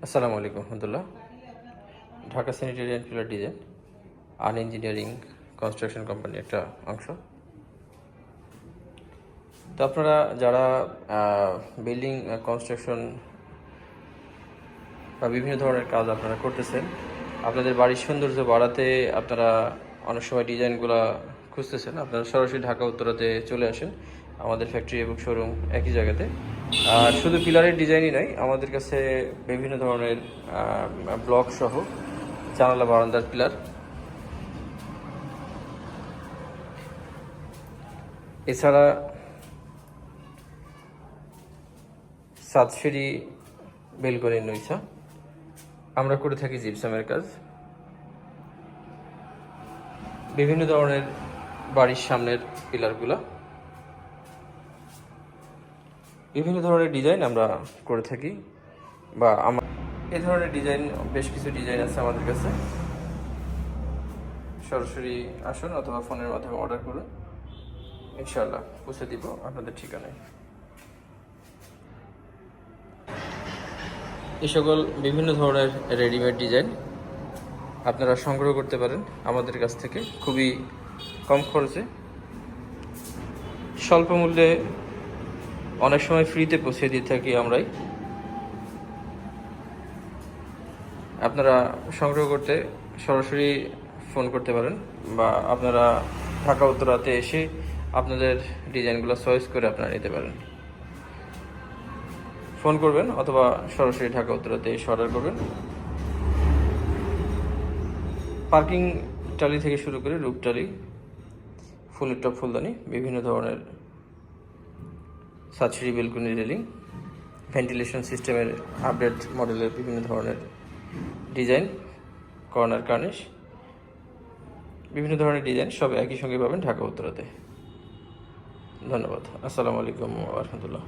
আসসালামু আলাইকুম রহমতুল্লাহ। Dhaka sanitary and pillar design engineering construction কোম্পানির একটা অংশ। তো আপনারা যারা বিল্ডিং কনস্ট্রাকশন বা বিভিন্ন ধরনের কাজ আপনারা করতেছেন, আপনাদের বাড়ির সৌন্দর্য বাড়াতে আপনারা অনেক সময় ডিজাইনগুলো খুঁজতেছেন, আপনারা সরাসরি ঢাকা উত্তরাতে চলে আসেন। আমাদের ফ্যাক্টরি এবং শোরুম একই জায়গাতে। আর শুধু পিলারের ডিজাইনই নয়, আমাদের কাছে বিভিন্ন ধরনের ব্লক সহ জানালা বারান্দার পিলার, এছাড়া সাতসিঁড়ি বেলকনির নইছা আমরা করে থাকি জিপসামের কাজ। বিভিন্ন ধরনের বাড়ির সামনের পিলারগুলো, বিভিন্ন ধরনের ডিজাইন আমরা করে থাকি, বা এই ধরনের ডিজাইন বেশ কিছু ডিজাইন আছে আমাদের কাছে। সরাসরি আসুন অথবা ফোনের মাধ্যমে অর্ডার করুন, ইনশাআল্লাহ পৌঁছে দিব আপনাদের ঠিকানায়। এই সকল বিভিন্ন ধরনের রেডিমেড ডিজাইন আপনারা সংগ্রহ করতে পারেন আমাদের কাছ থেকে খুবই কম খরচে, স্বল্প মূল্যে, অনেক সময় ফ্রিতে পৌঁছে দিয়ে থাকি আমরাই। আপনারা সংগ্রহ করতে সরাসরি ফোন করতে পারেন, বা আপনারা ঢাকা উত্তরাতে এসে আপনাদের ডিজাইনগুলো চয়েস করে আপনারা নিতে পারেন। ফোন করবেন অথবা সরাসরি ঢাকা উত্তরাতে এসে অর্ডার করবেন। পার্কিং টালি থেকে শুরু করে রূপ টালি, ফুলের টপ ফুলদানি, বিভিন্ন ধরনের সাতসিঁড়ি বেলকনি রেলিং, ভেন্টিলেশন সিস্টেমের আপডেট মডেলের বিভিন্ন ধরনের ডিজাইন, কর্নার কার্নিশ, বিভিন্ন ধরনের ডিজাইন সব একই সঙ্গে পাবেন ঢাকা উত্তরাতে। ধন্যবাদ। আসসালামু আলাইকুম ওয়া রাহমাতুল্লাহ।